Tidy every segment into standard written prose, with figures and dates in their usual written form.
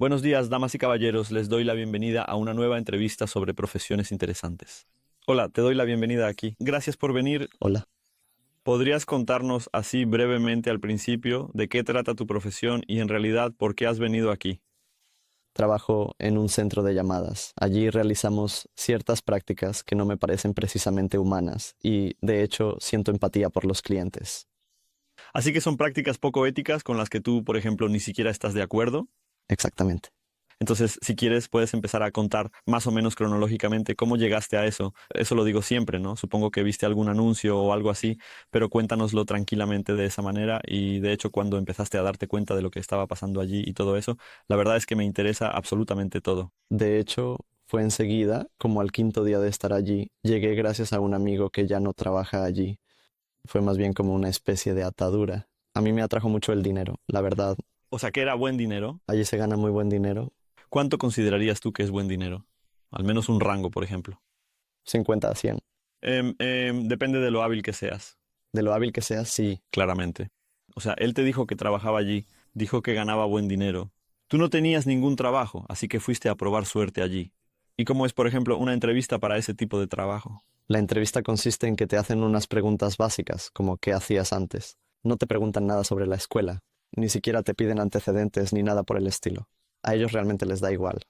Buenos días, damas y caballeros. Les doy la bienvenida a una nueva entrevista sobre profesiones interesantes. Hola, te doy la bienvenida aquí. Gracias por venir. Hola, ¿Podrías contarnos así brevemente al principio de qué trata tu profesión y en realidad por qué has venido aquí? trabajo en un centro de llamadas. Allí realizamos ciertas prácticas que no me parecen precisamente humanas y, de hecho, siento empatía por los clientes. Así que son prácticas poco éticas con las que tú, por ejemplo, ni siquiera estás de acuerdo. Exactamente. Entonces, si quieres, puedes empezar a contar más o menos cronológicamente cómo llegaste a eso. Eso lo digo siempre, ¿no? Supongo que viste algún anuncio o algo así, pero cuéntanoslo tranquilamente de esa manera. Y de hecho, cuando empezaste a darte cuenta de lo que estaba pasando allí y todo eso, la verdad es que me interesa absolutamente todo. De hecho, fue enseguida, como al quinto día de estar allí, llegué gracias a un amigo que ya no trabaja allí. Fue más bien como una especie de atadura. A mí me atrajo mucho el dinero, la verdad. O sea, que era buen dinero. Allí se gana muy buen dinero, ¿Cuánto considerarías tú que es buen dinero? Al menos un rango, por ejemplo. 50 a 100. Depende de lo hábil que seas, De lo hábil que sea, sí. claramente. O sea, él te dijo que trabajaba allí, dijo que ganaba buen dinero. Tú no tenías ningún trabajo, así que fuiste a probar suerte allí. ¿Y cómo es, por ejemplo, una entrevista para ese tipo de trabajo? La entrevista consiste en que te hacen unas preguntas básicas, como ¿qué hacías antes? No te preguntan nada sobre la escuela, ni siquiera te piden antecedentes ni nada por el estilo. A ellos realmente les da igual.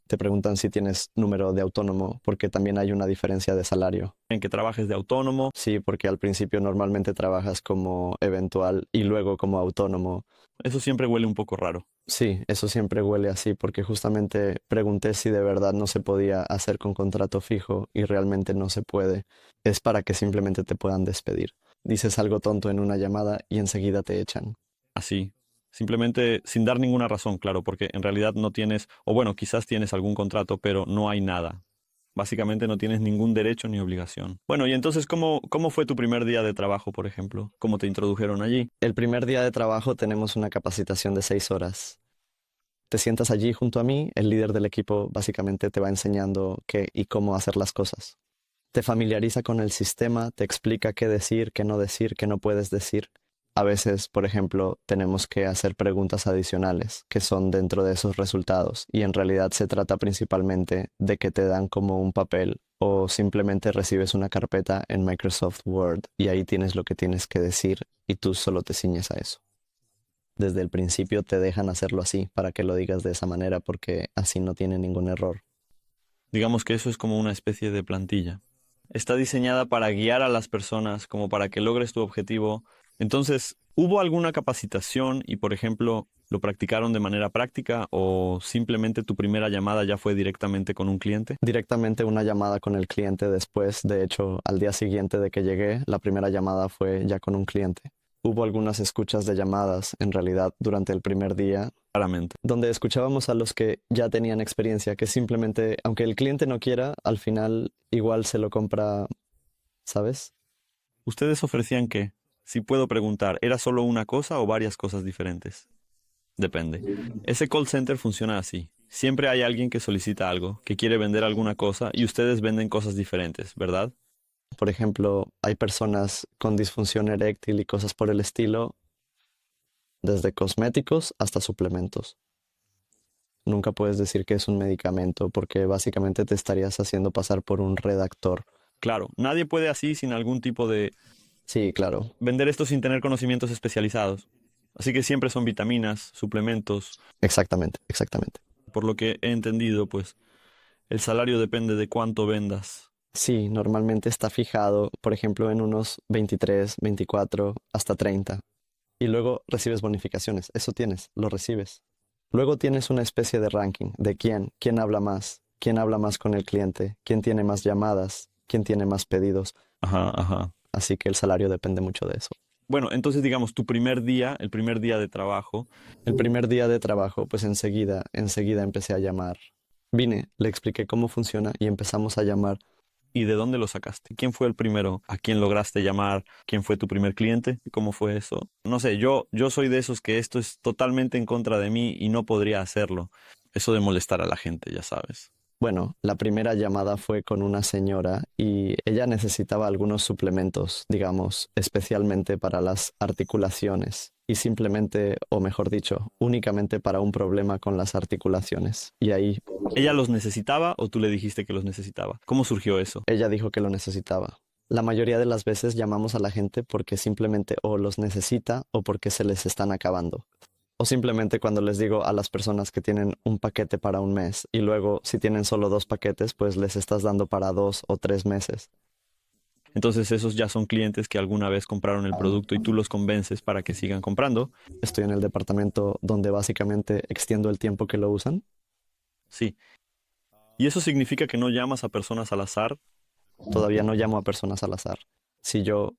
Te preguntan si tienes número de autónomo, porque también hay una diferencia de salario. En que trabajes de autónomo. Sí, porque al principio normalmente trabajas como eventual y luego como autónomo. Eso siempre huele un poco raro. Sí, eso siempre huele así, porque justamente pregunté si de verdad no se podía hacer con contrato fijo y realmente no se puede. Es para que simplemente te puedan despedir. Dices algo tonto en una llamada y enseguida te echan. Así. Simplemente sin dar ninguna razón, claro, porque en realidad no tienes, o bueno, quizás tienes algún contrato, pero no hay nada. Básicamente no tienes ningún derecho ni obligación. Bueno, y entonces, ¿cómo fue tu primer día de trabajo, por ejemplo? ¿Cómo te introdujeron allí? El primer día de trabajo tenemos una capacitación de 6 horas. Te sientas allí junto a mí, el líder del equipo básicamente te va enseñando qué y cómo hacer las cosas. Te familiariza con el sistema, te explica qué decir, qué no puedes decir. A veces, por ejemplo, tenemos que hacer preguntas adicionales que son dentro de esos resultados y en realidad se trata principalmente de que te dan como un papel o simplemente recibes una carpeta en Microsoft Word y ahí tienes lo que tienes que decir y tú solo te ciñes a eso. Desde el principio te dejan hacerlo así para que lo digas de esa manera porque así no tiene ningún error. Digamos que eso es como una especie de plantilla. Está diseñada para guiar a las personas, como para que logres tu objetivo. Entonces, ¿hubo alguna capacitación y, por ejemplo, lo practicaron de manera práctica o simplemente tu primera llamada ya fue directamente con un cliente? Directamente una llamada con el cliente después, de hecho, al día siguiente de que llegué, la primera llamada fue ya con un cliente. Hubo algunas escuchas de llamadas, en realidad, durante el primer día, Claramente. donde escuchábamos a los que ya tenían experiencia, que simplemente, aunque el cliente no quiera, al final igual se lo compra, ¿sabes? ¿Ustedes ofrecían qué? Si puedo preguntar, ¿era solo una cosa o varias cosas diferentes? Depende. Ese call center funciona así. Siempre hay alguien que solicita algo, que quiere vender alguna cosa y ustedes venden cosas diferentes, ¿verdad? Por ejemplo, hay personas con disfunción eréctil y cosas por el estilo, desde cosméticos hasta suplementos. Nunca puedes decir que es un medicamento porque básicamente te estarías haciendo pasar por un redactor. Claro, nadie puede así sin algún tipo de Sí, claro, vender esto sin tener conocimientos especializados. Así que siempre son vitaminas, suplementos. exactamente, exactamente. Por lo que he entendido, pues el salario depende de cuánto vendas. Sí, normalmente está fijado, por ejemplo, en unos 23, 24, hasta 30. Y luego recibes bonificaciones. Eso tienes, lo recibes. Luego tienes una especie de ranking de quién habla más con el cliente, quién tiene más llamadas, quién tiene más pedidos. Ajá, ajá. Así que el salario depende mucho de eso. Bueno, entonces digamos, tu primer día, el primer día de trabajo, El primer día de trabajo, pues enseguida empecé a llamar. Vine, le expliqué cómo funciona y empezamos a llamar. ¿y de dónde lo sacaste? ¿Quién fue el primero? ¿A quién lograste llamar? ¿Quién fue tu primer cliente? ¿Cómo fue eso? No sé, yo soy de esos que esto es totalmente en contra de mí y no podría hacerlo. Eso de molestar a la gente, ya sabes. Bueno, la primera llamada fue con una señora y ella necesitaba algunos suplementos, digamos, especialmente para las articulaciones. y simplemente, o mejor dicho, únicamente para un problema con las articulaciones. Y ahí ¿Ella los necesitaba o tú le dijiste que los necesitaba? ¿Cómo surgió eso? ella dijo que lo necesitaba. La mayoría de las veces llamamos a la gente porque simplemente o los necesita o porque se les están acabando. O simplemente cuando les digo a las personas que tienen un paquete para un mes y luego si tienen solo 2 paquetes, pues les estás dando para 2 o 3 meses. Entonces esos ya son clientes que alguna vez compraron el producto y tú los convences para que sigan comprando. Estoy en el departamento donde básicamente extiendo el tiempo que lo usan. Sí. ¿Y eso significa que no llamas a personas al azar? Todavía no llamo a personas al azar. Si yo,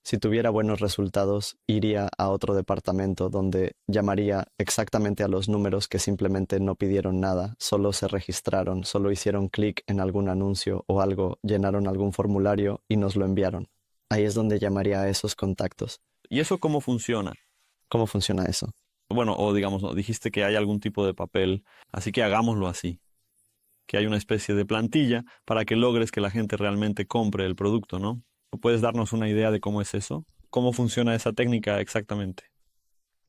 si tuviera buenos resultados, iría a otro departamento donde llamaría exactamente a los números que simplemente no pidieron nada, solo se registraron, solo hicieron clic en algún anuncio o algo, llenaron algún formulario y nos lo enviaron. Ahí es donde llamaría a esos contactos. ¿Y eso cómo funciona? ¿Cómo funciona eso? Bueno, o digamos, no, dijiste que hay algún tipo de papel, así que hagámoslo así. Que hay una especie de plantilla para que logres que la gente realmente compre el producto, ¿no? ¿Puedes darnos una idea de cómo es eso? ¿Cómo funciona esa técnica exactamente?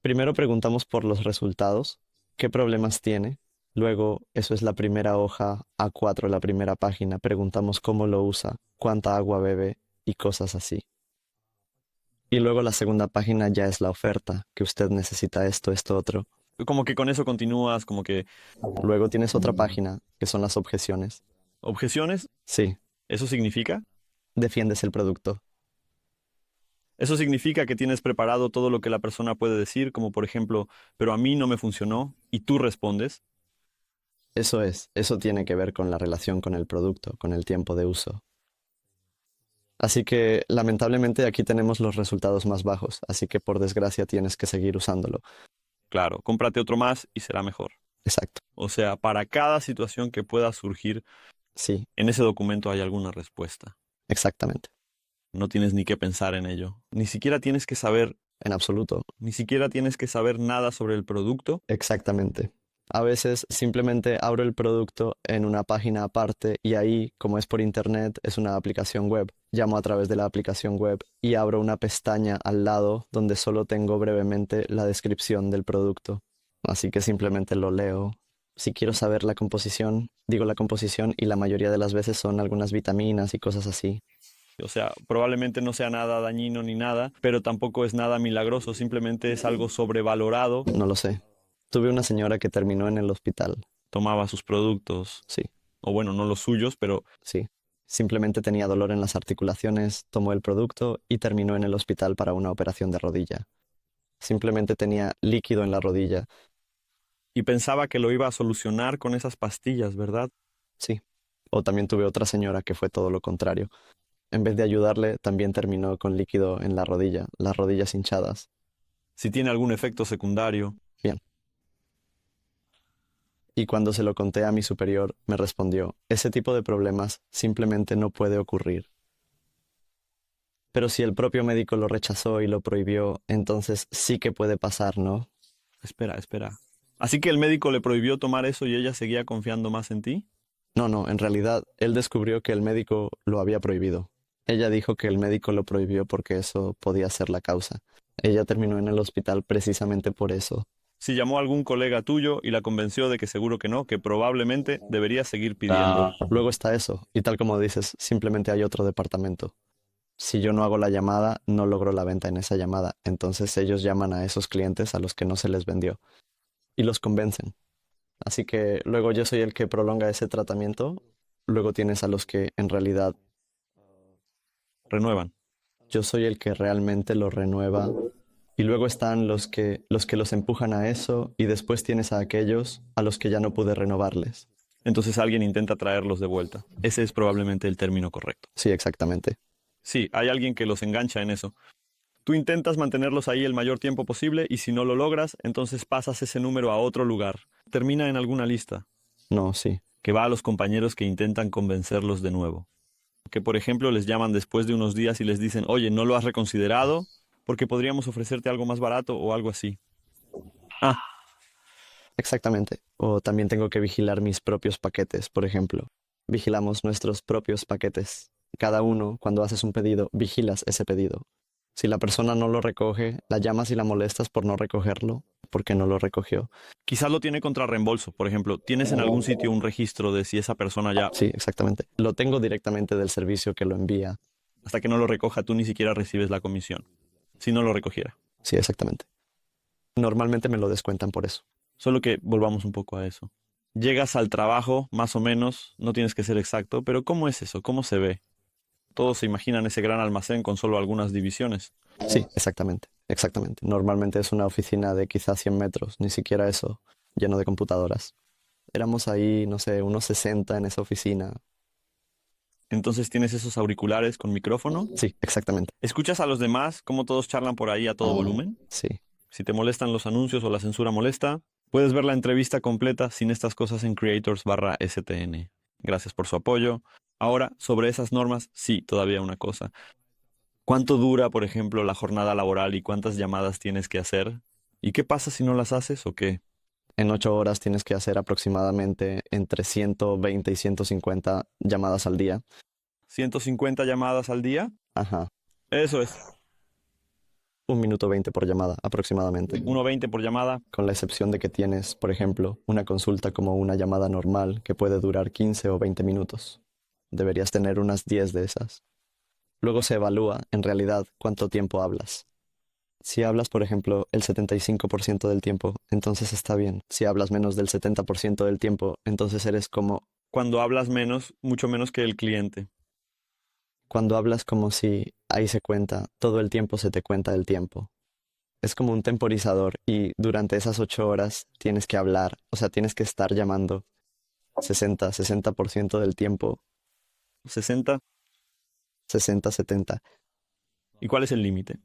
Primero preguntamos por los resultados, qué problemas tiene. Luego, eso es la primera hoja A4, la primera página. Preguntamos cómo lo usa, cuánta agua bebe y cosas así. Y luego la segunda página ya es la oferta, que usted necesita esto, esto, otro. Como que con eso continúas, como que Luego tienes otra página, que son las objeciones. objeciones, Sí, ¿eso significa? defiendes el producto. Eso significa que tienes preparado todo lo que la persona puede decir, como por ejemplo, pero a mí no me funcionó, y tú respondes. Eso tiene que ver con la relación con el producto, con el tiempo de uso. Así que lamentablemente aquí tenemos los resultados más bajos, así que por desgracia tienes que seguir usándolo. Claro, cómprate otro más y será mejor. Exacto. O sea, para cada situación que pueda surgir, Sí, en ese documento hay alguna respuesta. exactamente. No tienes ni que pensar en ello. Ni siquiera tienes que saber, En absoluto. ni siquiera tienes que saber nada sobre el producto. Exactamente. A veces simplemente abro el producto en una página aparte y ahí, como es por internet, es una aplicación web. Llamo a través de la aplicación web y abro una pestaña al lado donde solo tengo brevemente la descripción del producto. Así que simplemente lo leo. Si quiero saber la composición, digo la composición y la mayoría de las veces son algunas vitaminas y cosas así. O sea, probablemente no sea nada dañino ni nada, pero tampoco es nada milagroso, simplemente es algo sobrevalorado. No lo sé. Tuve una señora que terminó en el hospital. Tomaba sus productos, Sí, o bueno, no los suyos, pero sí. Simplemente tenía dolor en las articulaciones, tomó el producto y terminó en el hospital para una operación de rodilla. Simplemente tenía líquido en la rodilla. y pensaba que lo iba a solucionar con esas pastillas, ¿verdad? Sí. O también tuve otra señora que fue todo lo contrario. En vez de ayudarle, también terminó con líquido en la rodilla, las rodillas hinchadas. Si tiene algún efecto secundario. Bien. Y cuando se lo conté a mi superior, me respondió, ese tipo de problemas simplemente no puede ocurrir. Pero si el propio médico lo rechazó y lo prohibió, entonces sí que puede pasar, ¿no? Espera, espera. Así que el médico le prohibió tomar eso y ella seguía confiando más en ti. No, no, en realidad él descubrió que el médico lo había prohibido. Ella dijo que el médico lo prohibió porque eso podía ser la causa. Ella terminó en el hospital precisamente por eso. Si llamó a algún colega tuyo y la convenció de que seguro que no, que probablemente debería seguir pidiendo. Luego está eso, y tal como dices, simplemente hay otro departamento. Si yo no hago la llamada, no logro la venta en esa llamada. Entonces ellos llaman a esos clientes a los que no se les vendió y los convencen. Así que luego yo soy el que prolonga ese tratamiento. Luego tienes a los que en realidad Renuevan. yo soy el que realmente lo renueva. Y luego están los que los empujan a eso y después tienes a aquellos a los que ya no pude renovarles. Entonces alguien intenta traerlos de vuelta. Ese es probablemente el término correcto. Sí, exactamente. Sí, hay alguien que los engancha en eso. Tú intentas mantenerlos ahí el mayor tiempo posible y si no lo logras, entonces pasas ese número a otro lugar. Termina en alguna lista No, sí. que va a los compañeros que intentan convencerlos de nuevo. Que por ejemplo les llaman después de unos días y les dicen, oye, ¿no lo has reconsiderado? Porque podríamos ofrecerte algo más barato o algo así. Ah, Exactamente. O también tengo que vigilar mis propios paquetes, por ejemplo. Vigilamos nuestros propios paquetes. Cada uno, cuando haces un pedido, vigilas ese pedido. Si la persona no lo recoge, la llamas y la molestas por no recogerlo, porque no lo recogió. Quizás lo tiene contra reembolso, por ejemplo. ¿Tienes en algún sitio un registro de si esa persona ya, Sí, exactamente. Lo tengo directamente del servicio que lo envía. hasta que no lo recoja, tú ni siquiera recibes la comisión? Si no lo recogiera. Sí, exactamente. Normalmente me lo descuentan por eso. Solo que volvamos un poco a eso. Llegas al trabajo, más o menos, no tienes que ser exacto, pero ¿cómo es eso? ¿Cómo se ve? Todos se imaginan ese gran almacén con solo algunas divisiones. Sí, exactamente, exactamente. Normalmente es una oficina de quizás 100 metros, ni siquiera eso, lleno de computadoras. Éramos ahí, no sé, unos 60 en esa oficina. Entonces tienes esos auriculares con micrófono. Sí, exactamente. ¿Escuchas a los demás cómo todos charlan por ahí a todo volumen? Sí, Si te molestan los anuncios o la censura molesta, puedes ver la entrevista completa sin estas cosas en creators/stn. Gracias por su apoyo. Ahora, sobre esas normas, sí, todavía una cosa. ¿Cuánto dura, por ejemplo, la jornada laboral y cuántas llamadas tienes que hacer? ¿Y qué pasa si no las haces o qué? en 8 horas tienes que hacer aproximadamente entre 120 y 150 llamadas al día. ¿150 llamadas al día? Ajá, Eso es. 1 minuto 20 por llamada aproximadamente. 1,20 por llamada. Con la excepción de que tienes, por ejemplo, una consulta como una llamada normal que puede durar 15 o 20 minutos. Deberías tener unas 10 de esas. Luego se evalúa, en realidad, cuánto tiempo hablas. Si hablas, por ejemplo, el 75% del tiempo, entonces está bien. Si hablas menos del 70% del tiempo, entonces eres como Cuando hablas menos, mucho menos que el cliente. cuando hablas como si ahí se cuenta, todo el tiempo se te cuenta el tiempo. Es como un temporizador y durante esas 8 horas tienes que hablar, o sea, tienes que estar llamando 60% del tiempo, 60. 60, 70, ¿Y cuál es el límite?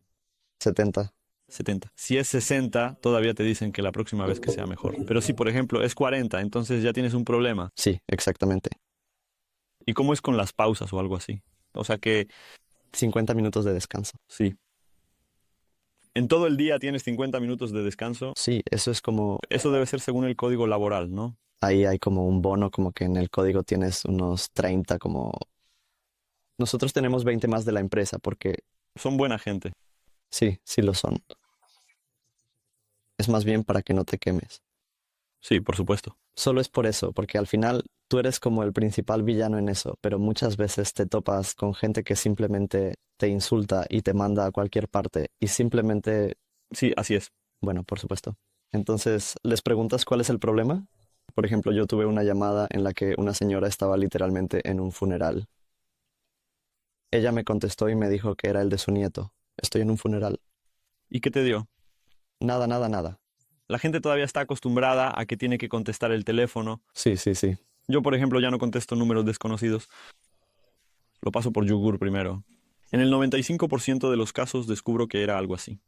70. 70. Si es 60, todavía te dicen que la próxima vez que sea mejor. Pero si, por ejemplo, es 40, entonces ya tienes un problema. Sí, exactamente. ¿Y cómo es con las pausas o algo así? O sea que, 50 minutos de descanso. sí. En todo el día tienes 50 minutos de descanso. Sí, eso es como, Eso debe ser según el código laboral, ¿no? ahí hay como un bono, como que en el código tienes unos 30, como... Nosotros tenemos 20 más de la empresa porque Son buena gente. sí, sí lo son. Es más bien para que no te quemes. Sí, por supuesto. Solo es por eso, porque al final tú eres como el principal villano en eso, pero muchas veces te topas con gente que simplemente te insulta y te manda a cualquier parte y simplemente, Sí, así es. bueno, por supuesto. Entonces, ¿les preguntas cuál es el problema? Por ejemplo, yo tuve una llamada en la que una señora estaba literalmente en un funeral. Ella me contestó y me dijo que era el de su nieto. Estoy en un funeral. ¿Y qué te dio? Nada, nada, nada. La gente todavía está acostumbrada a que tiene que contestar el teléfono. Sí, sí, sí. Yo, por ejemplo, ya no contesto números desconocidos. Lo paso por yogur primero. En el 95% de los casos descubro que era algo así.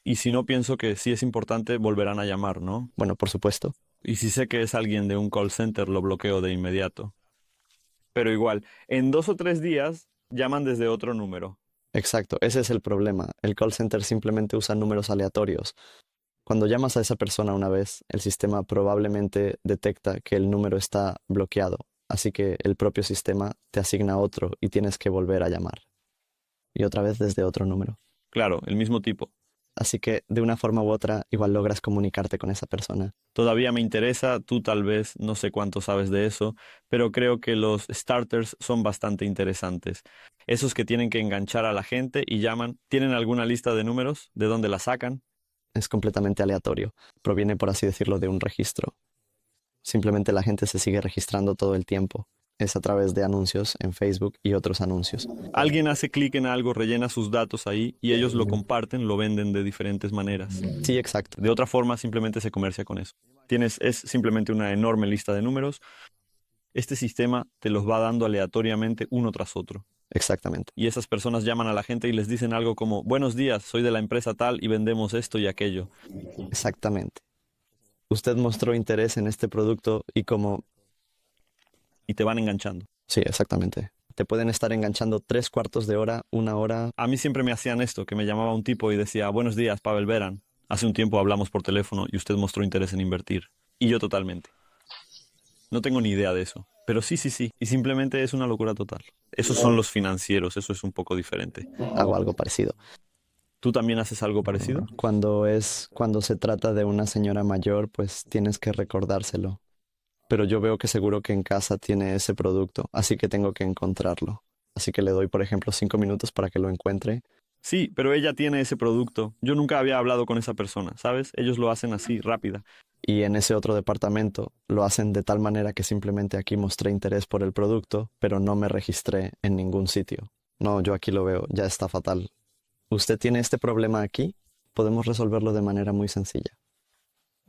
Y si no, pienso que si es importante, volverán a llamar, ¿no? Bueno, por supuesto. Y si sé que es alguien de un call center, lo bloqueo de inmediato. Pero igual, en 2 o 3 días llaman desde otro número. Exacto, ese es el problema. El call center simplemente usa números aleatorios. Cuando llamas a esa persona una vez, el sistema probablemente detecta que el número está bloqueado, así que el propio sistema te asigna otro y tienes que volver a llamar. Y otra vez desde otro número. Claro, el mismo tipo. Así que de una forma u otra igual logras comunicarte con esa persona. Todavía me interesa, tú tal vez, no sé cuánto sabes de eso, pero creo que los starters son bastante interesantes. Esos que tienen que enganchar a la gente y llaman, ¿tienen alguna lista de números? ¿De dónde la sacan? Es completamente aleatorio. Proviene, por así decirlo, de un registro. Simplemente la gente se sigue registrando todo el tiempo. Es a través de anuncios en Facebook y otros anuncios. Alguien hace clic en algo, rellena sus datos ahí y ellos lo comparten, lo venden de diferentes maneras. Sí, exacto. De otra forma, simplemente se comercia con eso. Es simplemente una enorme lista de números. Este sistema te los va dando aleatoriamente uno tras otro. Exactamente. Y esas personas llaman a la gente y les dicen algo como, buenos días, soy de la empresa tal y vendemos esto y aquello. Exactamente. Usted mostró interés en este producto y como... Y te van enganchando. Sí, exactamente. Te pueden estar enganchando 3/4 de hora, 1 hora. A mí siempre me hacían esto, que me llamaba un tipo y decía, buenos días, Pavel Beran. Hace un tiempo hablamos por teléfono y usted mostró interés en invertir. Y yo totalmente. No tengo ni idea de eso. Pero sí, sí, sí. Y simplemente es una locura total. Esos son los financieros, eso es un poco diferente. Hago algo parecido. ¿Tú también haces algo parecido? Cuando se trata de una señora mayor, pues tienes que recordárselo. Pero yo veo que seguro que en casa tiene ese producto, así que tengo que encontrarlo. Así que le doy, por ejemplo, 5 minutos para que lo encuentre. Sí, pero ella tiene ese producto. Yo nunca había hablado con esa persona, ¿sabes? Ellos lo hacen así, rápida. Y en ese otro departamento lo hacen de tal manera que simplemente aquí mostré interés por el producto, pero no me registré en ningún sitio. No, yo aquí lo veo, ya está fatal. ¿Usted tiene este problema aquí? Podemos resolverlo de manera muy sencilla.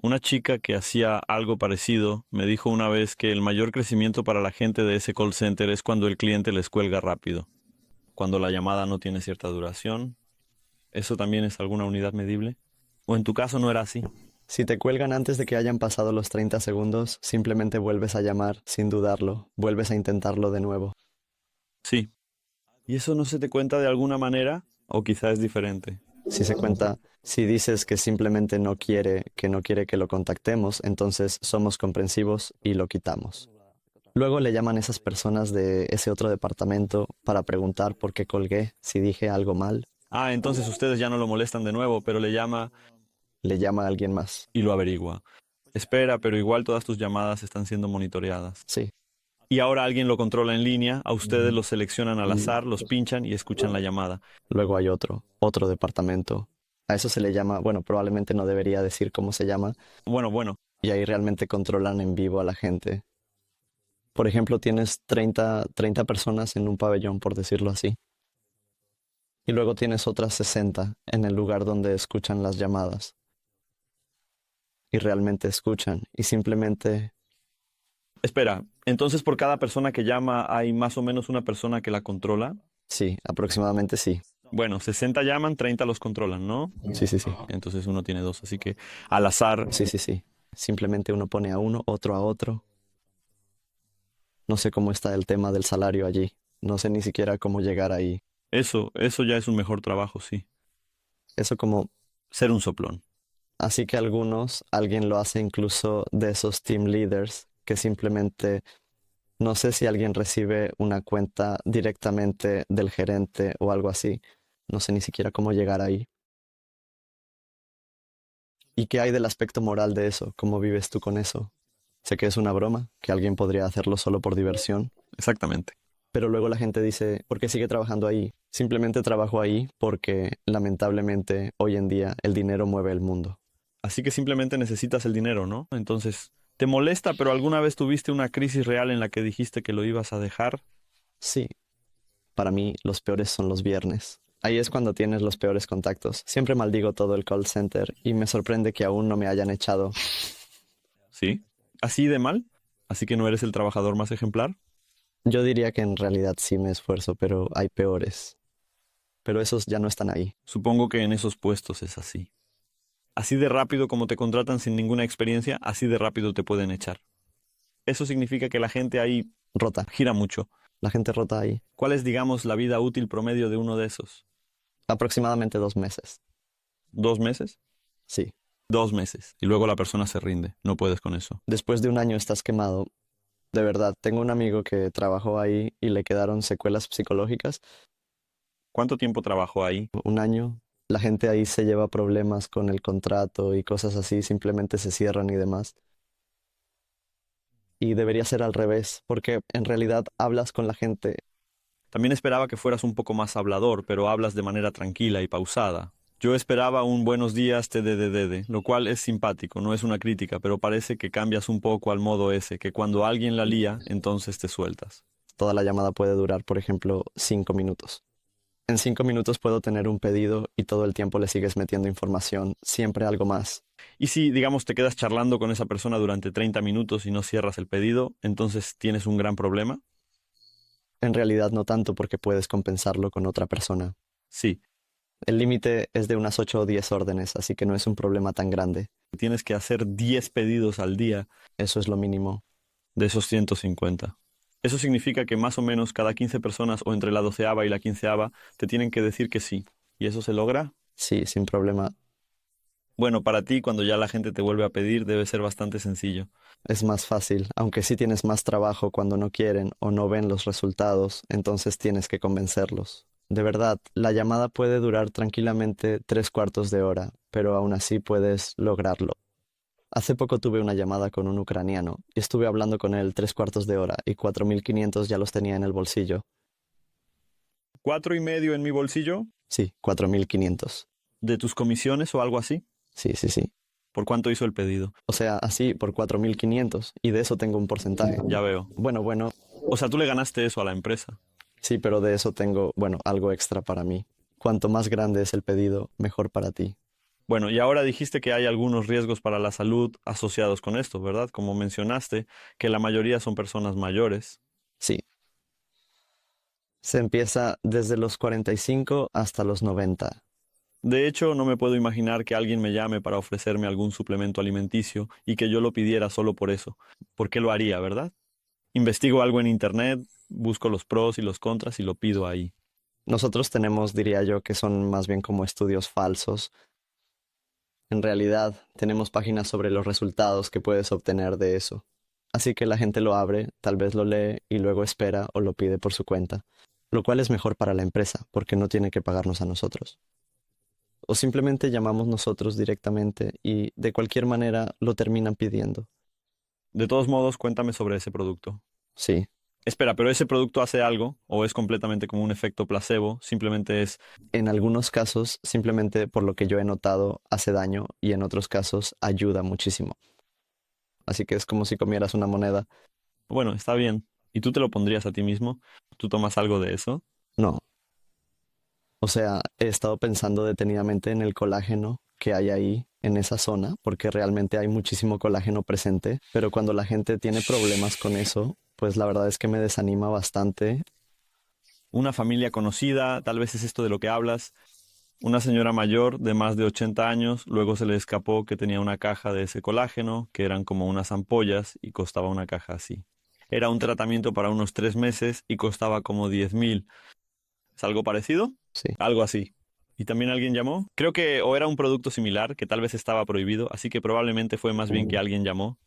Una chica que hacía algo parecido me dijo una vez que el mayor crecimiento para la gente de ese call center es cuando el cliente les cuelga rápido, cuando la llamada no tiene cierta duración. ¿Eso también es alguna unidad medible? ¿O en tu caso no era así? Si te cuelgan antes de que hayan pasado los 30 segundos, simplemente vuelves a llamar sin dudarlo, vuelves a intentarlo de nuevo. Sí. ¿Y eso no se te cuenta de alguna manera? ¿O quizá es diferente? Si se cuenta, si dices que simplemente no quiere que lo contactemos, entonces somos comprensivos y lo quitamos. Luego le llaman esas personas de ese otro departamento para preguntar por qué colgué, si dije algo mal, Ah, entonces ustedes ya no lo molestan de nuevo, pero le llama le llama a alguien más. y lo averigua. Espera, pero igual todas tus llamadas están siendo monitoreadas. Sí. Y ahora alguien lo controla en línea, a ustedes los seleccionan al azar, los pinchan y escuchan la llamada. Luego hay otro departamento. A eso se le llama, bueno, probablemente no debería decir cómo se llama, Bueno, y ahí realmente controlan en vivo a la gente. Por ejemplo, tienes 30 personas en un pabellón, por decirlo así. Y luego tienes otras 60 en el lugar donde escuchan las llamadas. Y realmente escuchan. Y simplemente, espera, entonces por cada persona que llama hay más o menos una persona que la controla. sí, aproximadamente sí. Bueno, 60 llaman, 30 los controlan, ¿no? Sí, sí, sí. Entonces uno tiene dos, así que al azar, Sí, sí, sí. Simplemente uno pone a uno, otro a otro. No sé cómo está el tema del salario allí. No sé ni siquiera cómo llegar ahí. eso ya es un mejor trabajo, sí. Eso como... Ser un soplón. Así que alguien lo hace incluso de esos team leaders que simplemente, no sé si alguien recibe una cuenta directamente del gerente o algo así. No sé ni siquiera cómo llegar ahí. ¿Y qué hay del aspecto moral de eso? ¿Cómo vives tú con eso? Sé que es una broma, que alguien podría hacerlo solo por diversión, Exactamente. pero luego la gente dice, ¿por qué sigue trabajando ahí? Simplemente trabajo ahí porque lamentablemente hoy en día el dinero mueve el mundo. Así que simplemente necesitas el dinero, ¿no? Entonces, ¿te molesta, pero alguna vez tuviste una crisis real en la que dijiste que lo ibas a dejar? Sí, para mí los peores son los viernes. Ahí es cuando tienes los peores contactos. Siempre maldigo todo el call center y me sorprende que aún no me hayan echado. ¿Sí? ¿Así de mal? ¿Así que no eres el trabajador más ejemplar? Yo diría que en realidad sí me esfuerzo, pero hay peores. Pero esos ya no están ahí. Supongo que en esos puestos es así. Así de rápido como te contratan sin ninguna experiencia, así de rápido te pueden echar. Eso significa que la gente ahí Rota. gira mucho. La gente rota ahí. ¿Cuál es, digamos, la vida útil promedio de uno de esos? Aproximadamente 2 meses. ¿2 meses? Sí. 2 meses. Y luego la persona se rinde. No puedes con eso. Después de un año estás quemado. De verdad, tengo un amigo que trabajó ahí y le quedaron secuelas psicológicas. ¿Cuánto tiempo trabajó ahí? Un año. La gente ahí se lleva problemas con el contrato y cosas así, simplemente se cierran y demás. Y debería ser al revés, porque en realidad hablas con la gente. También esperaba que fueras un poco más hablador, pero hablas de manera tranquila y pausada. Yo esperaba un buenos días TDDD, lo cual es simpático, no es una crítica, pero parece que cambias un poco al modo ese, que cuando alguien la lía, entonces te sueltas. Toda la llamada puede durar, por ejemplo, 5 minutos. En 5 minutos puedo tener un pedido y todo el tiempo le sigues metiendo información, siempre algo más. Y si, digamos, te quedas charlando con esa persona durante 30 minutos y no cierras el pedido, entonces tienes un gran problema. En realidad no tanto porque puedes compensarlo con otra persona. Sí, El límite es de unas 8 o 10 órdenes, así que no es un problema tan grande. tienes que hacer 10 pedidos al día Eso es lo mínimo. de esos 150. Eso significa que más o menos cada 15 personas o entre la 12ª y la 15ª te tienen que decir que sí. ¿Y eso se logra? Sí, sin problema. Bueno, para ti, cuando ya la gente te vuelve a pedir, debe ser bastante sencillo. Es más fácil, aunque sí tienes más trabajo cuando no quieren o no ven los resultados, entonces tienes que convencerlos. De verdad, la llamada puede durar tranquilamente 3/4 de hora, pero aún así puedes lograrlo. Hace poco tuve una llamada con un ucraniano y estuve hablando con él 3/4 de hora y 4.500 ya los tenía en el bolsillo. 4,5 en mi bolsillo Sí, 4.500. de tus comisiones o algo así. Sí, sí, sí. ¿Por cuánto hizo el pedido? O sea, así por 4.500 y de eso tengo un porcentaje. Ya veo. Bueno, O sea, tú le ganaste eso a la empresa. sí, pero de eso tengo, algo extra para mí. Cuanto más grande es el pedido, mejor para ti. Bueno, y ahora dijiste que hay algunos riesgos para la salud asociados con esto, ¿verdad? Como mencionaste, que la mayoría son personas mayores. Sí. Se empieza desde los 45 hasta los 90. De hecho, no me puedo imaginar que alguien me llame para ofrecerme algún suplemento alimenticio y que yo lo pidiera solo por eso. ¿Por qué lo haría, verdad? Investigo algo en internet, busco los pros y los contras y lo pido ahí. Nosotros tenemos, diría yo, que son más bien como estudios falsos. En realidad, tenemos páginas sobre los resultados que puedes obtener de eso. Así que la gente lo abre, tal vez lo lee y luego espera o lo pide por su cuenta, lo cual es mejor para la empresa porque no tiene que pagarnos a nosotros. O simplemente llamamos nosotros directamente y de cualquier manera lo terminan pidiendo. De todos modos, cuéntame sobre ese producto. Sí, Espera, ¿pero ese producto hace algo o es completamente como un efecto placebo? Simplemente es... en algunos casos, simplemente por lo que yo he notado, hace daño y en otros casos ayuda muchísimo. Así que es como si comieras una moneda. Bueno, está bien. ¿Y tú te lo pondrías a ti mismo? ¿Tú tomas algo de eso? No, o sea, he estado pensando detenidamente en el colágeno que hay ahí, en esa zona, porque realmente hay muchísimo colágeno presente, pero cuando la gente tiene problemas con eso, pues la verdad es que me desanima bastante. Una familia conocida, tal vez es esto de lo que hablas. Una señora mayor de más de 80 años, luego se le escapó que tenía una caja de ese colágeno, que eran como unas ampollas y costaba una caja así. Era un tratamiento para unos 3 meses y costaba como 10,000. ¿Es algo parecido? Sí, Algo así. ¿Y también alguien llamó? Creo que o era un producto similar, que tal vez estaba prohibido, así que probablemente fue más bien que alguien llamó.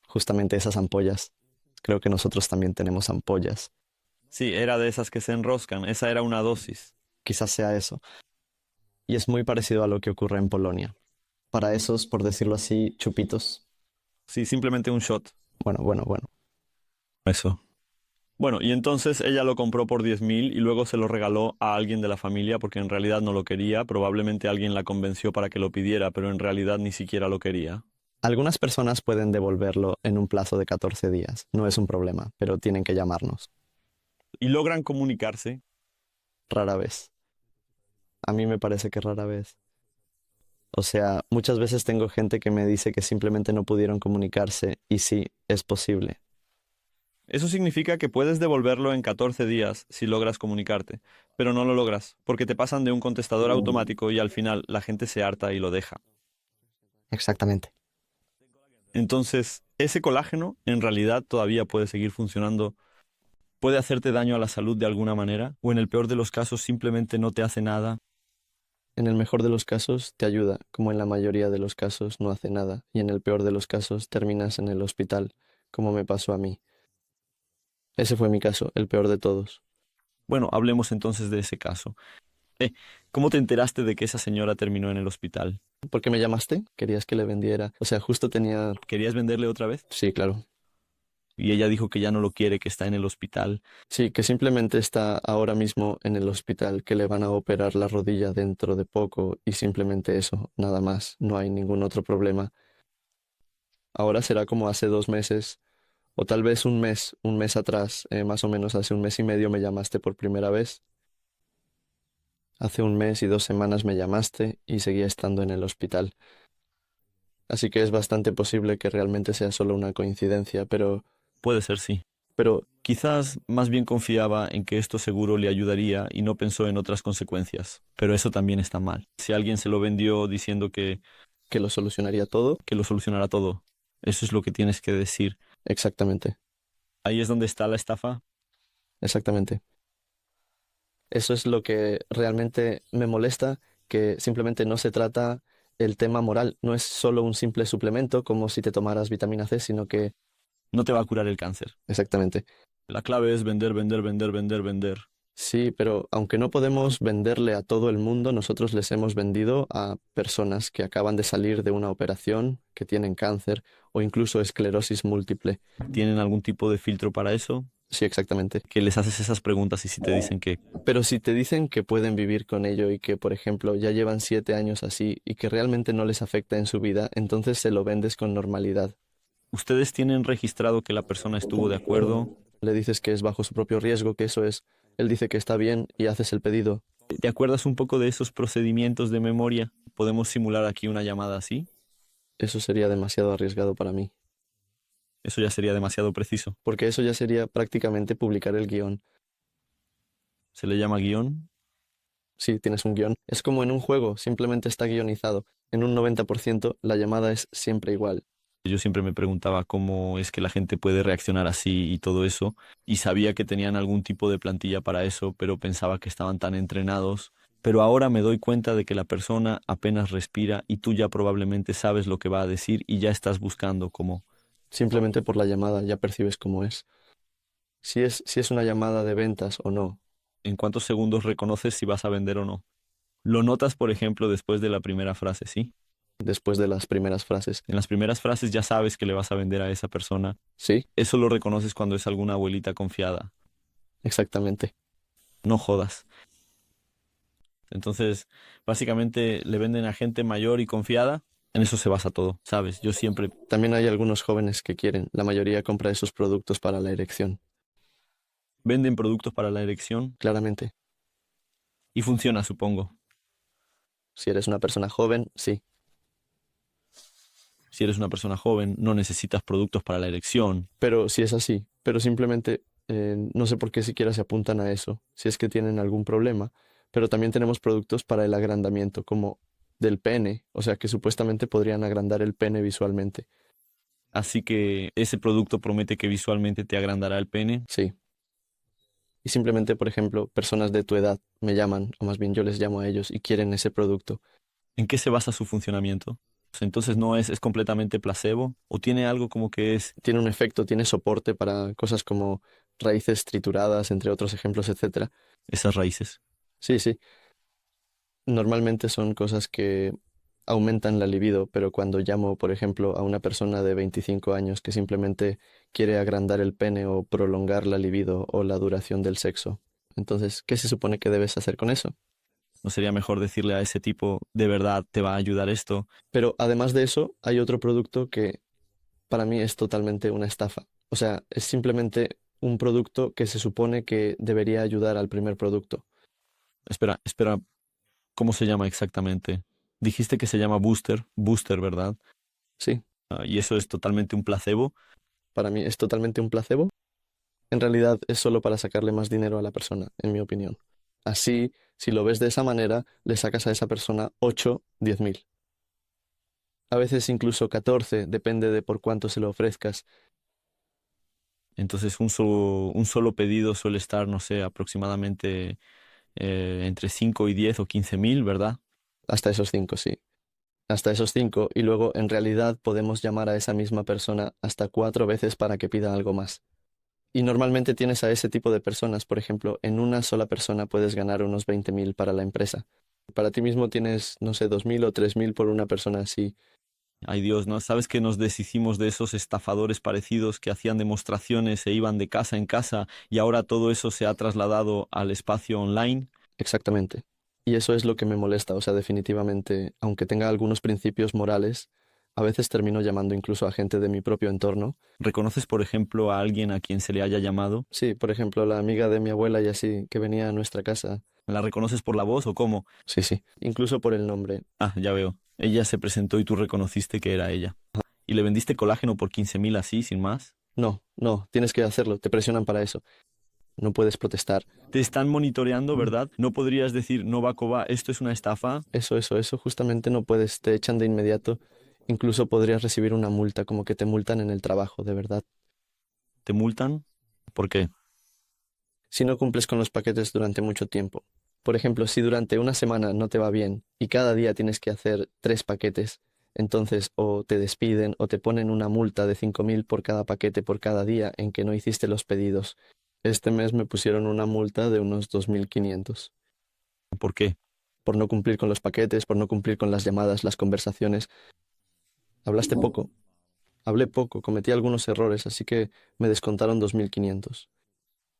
justamente esas ampollas. Creo que nosotros también tenemos ampollas. Sí, era de esas que se enroscan, esa era una dosis. Quizás sea eso. Y es muy parecido a lo que ocurre en Polonia. Para esos, por decirlo así, chupitos. Sí, simplemente un shot. Bueno. Eso. Bueno, y entonces ella lo compró por 10,000 y luego se lo regaló a alguien de la familia porque en realidad no lo quería. Probablemente alguien la convenció para que lo pidiera, pero en realidad ni siquiera lo quería. Algunas personas pueden devolverlo en un plazo de 14 días. No es un problema, pero tienen que llamarnos. Y logran comunicarse. Rara vez. A mí me parece que rara vez. O sea, muchas veces tengo gente que me dice que simplemente no pudieron comunicarse y sí, es posible. Eso significa que puedes devolverlo en 14 días si logras comunicarte, pero no lo logras porque te pasan de un contestador automático y al final la gente se harta y lo deja. Exactamente. Entonces, ese colágeno en realidad todavía puede seguir funcionando. Puede hacerte daño a la salud de alguna manera, o en el peor de los casos simplemente no te hace nada. En el mejor de los casos te ayuda, como en la mayoría de los casos no hace nada, y en el peor de los casos terminas en el hospital, como me pasó a mí. Ese fue mi caso, el peor de todos. Bueno, hablemos entonces de ese caso. Eh, ¿Cómo te enteraste de que esa señora terminó en el hospital? ¿Por qué me llamaste? ¿Querías que le vendiera? O sea, justo tenía... ¿Querías venderle otra vez? Sí, claro. Y ella dijo que ya no lo quiere, que está en el hospital. Sí, que simplemente está ahora mismo en el hospital, que le van a operar la rodilla dentro de poco y simplemente eso, nada más, no hay ningún otro problema. Ahora será como hace 2 meses, o tal vez un mes atrás, más o menos hace un mes y medio me llamaste por primera vez. Hace un mes y 2 semanas me llamaste y seguía estando en el hospital. Así que es bastante posible que realmente sea solo una coincidencia, Puede ser, sí. pero Quizás más bien confiaba en que esto seguro le ayudaría y no pensó en otras consecuencias. Pero eso también está mal. Si alguien se lo vendió diciendo que lo solucionaría todo. que lo solucionará todo, eso es lo que tienes que decir. Exactamente, Ahí es donde está la estafa. exactamente. Eso es lo que realmente me molesta, que simplemente no se trata el tema moral, no es solo un simple suplemento como si te tomaras vitamina C, sino que, No te va a curar el cáncer. exactamente, La clave es vender, vender, vender, vender, vender. Sí, pero aunque no podemos venderle a todo el mundo, nosotros les hemos vendido a personas que acaban de salir de una operación, que tienen cáncer o incluso esclerosis múltiple. ¿Tienen algún tipo de filtro para eso? Sí, exactamente. Que les haces esas preguntas y si te dicen que Pero si te dicen que pueden vivir con ello y que, por ejemplo, ya llevan 7 años así y que realmente no les afecta en su vida, entonces se lo vendes con normalidad. ustedes tienen registrado que la persona estuvo de acuerdo. Le dices que es bajo su propio riesgo, que eso es. Él dice que está bien y haces el pedido. ¿Te acuerdas un poco de esos procedimientos de memoria? ¿Podemos simular aquí una llamada así? Eso sería demasiado arriesgado para mí, Eso ya sería demasiado preciso. porque eso ya sería prácticamente publicar el guión. Se le llama guión. Sí, tienes un guión. Es como en un juego, simplemente está guionizado. En un 90% la llamada es siempre igual. Yo siempre me preguntaba cómo es que la gente puede reaccionar así y todo eso, y sabía que tenían algún tipo de plantilla para eso, pero pensaba que estaban tan entrenados. Pero ahora me doy cuenta de que la persona apenas respira y tú ya probablemente sabes lo que va a decir y ya estás buscando cómo. Simplemente por la llamada ya percibes cómo es. Si es una llamada de ventas o no. En cuántos segundos reconoces si vas a vender o no. Lo notas, por ejemplo, después de la primera frase, ¿sí? Después de las primeras frases. En las primeras frases ya sabes que le vas a vender a esa persona. Sí, Eso lo reconoces cuando es alguna abuelita confiada. exactamente. No jodas. Entonces, básicamente le venden a gente mayor y confiada. En eso se basa todo, ¿sabes? Yo siempre También hay algunos jóvenes que quieren. La mayoría compra esos productos para la erección. venden productos para la erección Claramente. y funciona, supongo. Si eres una persona joven, sí. Si eres una persona joven, no necesitas productos para la erección. Pero si es así. Pero simplemente no sé por qué siquiera se apuntan a eso. Si es que tienen algún problema. Pero también tenemos productos para el agrandamiento, como del pene. O sea que supuestamente podrían agrandar el pene visualmente. Así que ese producto promete que visualmente te agrandará el pene. Sí. Y simplemente, por ejemplo, personas de tu edad me llaman, o más bien yo les llamo a ellos y quieren ese producto. ¿En qué se basa su funcionamiento? Entonces no es completamente placebo o tiene algo como que es Tiene un efecto, tiene soporte para cosas como raíces trituradas, entre otros ejemplos, etcétera. esas raíces. Sí, sí. Normalmente son cosas que aumentan la libido, pero cuando llamo, por ejemplo, a una persona de 25 años que simplemente quiere agrandar el pene o prolongar la libido o la duración del sexo, entonces, ¿qué se supone que debes hacer con eso? ¿No sería mejor decirle a ese tipo, de verdad te va a ayudar esto? Pero además de eso, hay otro producto que para mí es totalmente una estafa. O sea, es simplemente un producto que se supone que debería ayudar al primer producto. Espera, espera, ¿cómo se llama exactamente? Dijiste que se llama Booster, Booster, ¿verdad? Sí, Y eso es totalmente un placebo. para mí es totalmente un placebo. En realidad es solo para sacarle más dinero a la persona, en mi opinión. Así, si lo ves de esa manera, le sacas a esa persona 8, 10.000. A veces incluso 14, depende de por cuánto se lo ofrezcas. Entonces un solo pedido suele estar, no sé, aproximadamente entre 5 y 10 o 15.000, ¿verdad? Hasta esos 5, sí. Hasta esos 5. Y luego, en realidad, podemos llamar a esa misma persona hasta 4 veces para que pida algo más. Y normalmente tienes a ese tipo de personas, por ejemplo, en una sola persona puedes ganar unos 20.000 para la empresa. Para ti mismo tienes, no sé, 2.000 o 3.000 por una persona así. Ay Dios, ¿no? ¿Sabes que nos deshicimos de esos estafadores parecidos que hacían demostraciones e iban de casa en casa y ahora todo eso se ha trasladado al espacio online? Exactamente. Y eso es lo que me molesta. O sea, definitivamente, aunque tenga algunos principios morales, a veces termino llamando incluso a gente de mi propio entorno. ¿Reconoces, por ejemplo, a alguien a quien se le haya llamado? Sí, por ejemplo, la amiga de mi abuela y así, que venía a nuestra casa. ¿La reconoces por la voz o cómo? Sí, sí. Incluso por el nombre. Ah, ya veo. Ella se presentó y tú reconociste que era ella. ¿Y le vendiste colágeno por 15.000 así, sin más? No, no, tienes que hacerlo. Te presionan para eso. No puedes protestar. Te están monitoreando, ¿verdad? No podrías decir, no va, Coba, esto es una estafa. Eso, justamente no puedes, te echan de inmediato. Incluso podrías recibir una multa, como que te multan en el trabajo, de verdad. ¿Te multan? ¿Por qué? Si no cumples con los paquetes durante mucho tiempo. Por ejemplo, si durante una semana no te va bien y cada día tienes que hacer 3 paquetes, entonces o te despiden o te ponen una multa de 5.000 por cada paquete por cada día en que no hiciste los pedidos. Este mes me pusieron una multa de unos 2.500 ¿Por qué? por no cumplir con los paquetes, por no cumplir con las llamadas, las conversaciones. Hablaste poco, hablé poco, cometí algunos errores, así que me descontaron 2.500.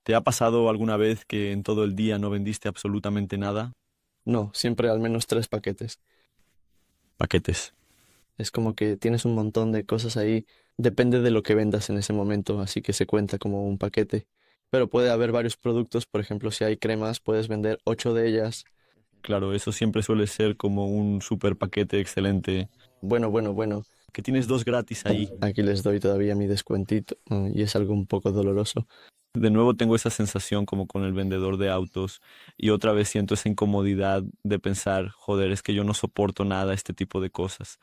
¿Te ha pasado alguna vez que en todo el día no vendiste absolutamente nada? No, siempre al menos 3 paquetes. Paquetes. Es como que tienes un montón de cosas ahí. Depende de lo que vendas en ese momento, así que se cuenta como un paquete. Pero puede haber varios productos, por ejemplo, si hay cremas, puedes vender 8 de ellas. Claro, eso siempre suele ser como un super paquete excelente, Bueno, bueno, bueno. que tienes dos gratis ahí. Aquí les doy todavía mi descuentito, y es algo un poco doloroso. De nuevo tengo esa sensación como con el vendedor de autos y otra vez siento esa incomodidad de pensar, joder, es que yo no soporto nada este tipo de cosas.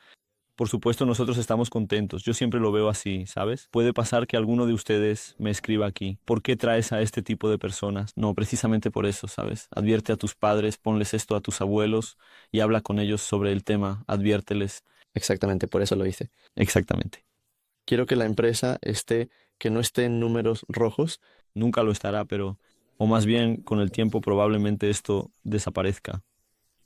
Por supuesto, nosotros estamos contentos. Yo siempre lo veo así, ¿sabes? Puede pasar que alguno de ustedes me escriba aquí. ¿Por qué traes a este tipo de personas? No, precisamente por eso, ¿sabes? Advierte a tus padres, ponles esto a tus abuelos y habla con ellos sobre el tema. Adviérteles. Exactamente, por eso lo hice. Exactamente. Quiero que la empresa que no esté en números rojos. Nunca lo estará, pero, o más bien, con el tiempo probablemente esto desaparezca,